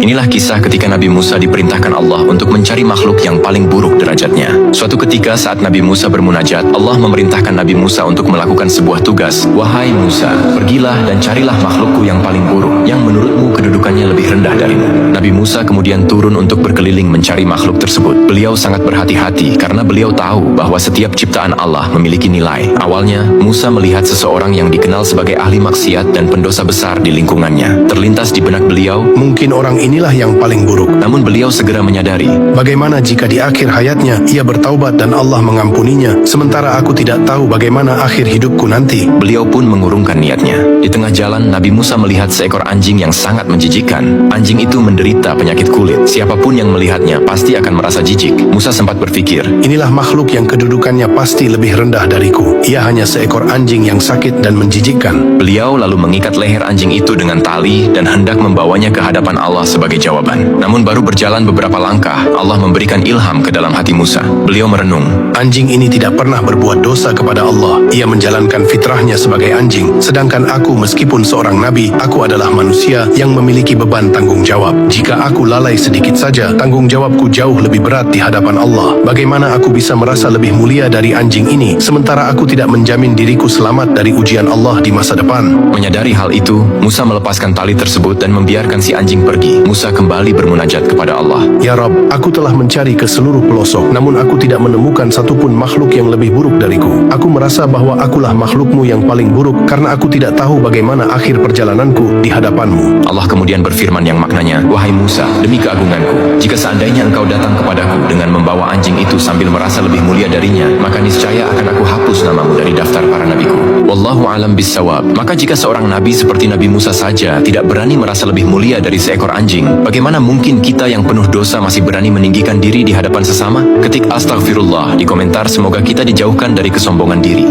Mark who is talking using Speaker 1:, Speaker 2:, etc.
Speaker 1: Inilah kisah ketika Nabi Musa diperintahkan Allah untuk mencari makhluk yang paling buruk derajatnya. Suatu ketika saat Nabi Musa bermunajat, Allah memerintahkan Nabi Musa untuk melakukan sebuah tugas. Wahai Musa, pergilah dan carilah makhlukku yang paling buruk, yang menurutmu kedudukannya lebih rendah darimu. Nabi Musa kemudian turun untuk berkeliling mencari makhluk tersebut. Beliau sangat berhati-hati karena beliau tahu bahwa setiap ciptaan Allah memiliki nilai. Awalnya, Musa melihat seseorang yang dikenal sebagai ahli maksiat dan pendosa besar di lingkungannya. Terlintas di benak beliau,
Speaker 2: mungkin orang inilah yang paling buruk.
Speaker 1: namun beliau segera menyadari,
Speaker 2: Bagaimana jika di akhir hayatnya ia bertaubat dan Allah mengampuninya, sementara aku tidak tahu bagaimana akhir hidupku nanti.
Speaker 1: beliau pun mengurungkan niatnya. Di tengah jalan, Nabi Musa melihat seekor anjing yang sangat menjijikkan. Anjing itu menderita penyakit kulit. Siapapun yang melihatnya pasti akan merasa jijik. Musa sempat berpikir,
Speaker 2: Inilah makhluk yang kedudukannya pasti lebih rendah dariku. Ia hanya seekor anjing yang sakit dan menjijikkan.
Speaker 1: beliau lalu mengikat leher anjing itu dengan tali dan hendak membawanya ke hadapan Allah sebagai jawaban. Namun baru berjalan beberapa langkah, Allah memberikan ilham ke dalam hati Musa. Beliau merenung,
Speaker 2: Anjing ini tidak pernah berbuat dosa kepada Allah. Ia menjalankan fitrahnya sebagai anjing. Sedangkan aku meskipun seorang nabi, aku adalah manusia yang memiliki beban tanggung jawab. Jika aku lalai sedikit saja, tanggung jawabku jauh lebih berat di hadapan Allah. Bagaimana aku bisa merasa lebih mulia dari anjing ini, sementara aku tidak menjamin diriku selamat dari ujian Allah di masa depan?
Speaker 1: Menyadari hal itu, Musa melepaskan tali tersebut dan membiarkan si anjing pergi. Musa kembali bermunajat kepada Allah.
Speaker 2: Ya Rabb, aku telah mencari ke seluruh pelosok, namun aku tidak menemukan satupun makhluk yang lebih buruk dariku. Aku merasa bahwa akulah makhlukmu yang paling buruk karena aku tidak tahu bagaimana akhir perjalananku di hadapanmu.
Speaker 1: Allah kemudian berfirman yang maknanya, Wahai Musa, demi keagunganku, jika seandainya engkau datang kepadaku dengan membawa anjing itu sambil merasa lebih mulia darinya, maka niscaya akan aku hapus namamu dari daftar para nabiku. Wallahu alam bissawab. Maka jika seorang nabi seperti Nabi Musa saja tidak berani merasa lebih mulia dari seekor anjing, bagaimana mungkin kita yang penuh dosa masih berani meninggikan diri di hadapan sesama? Ketik astagfirullah di komentar, semoga kita dijauhkan dari kesombongan diri.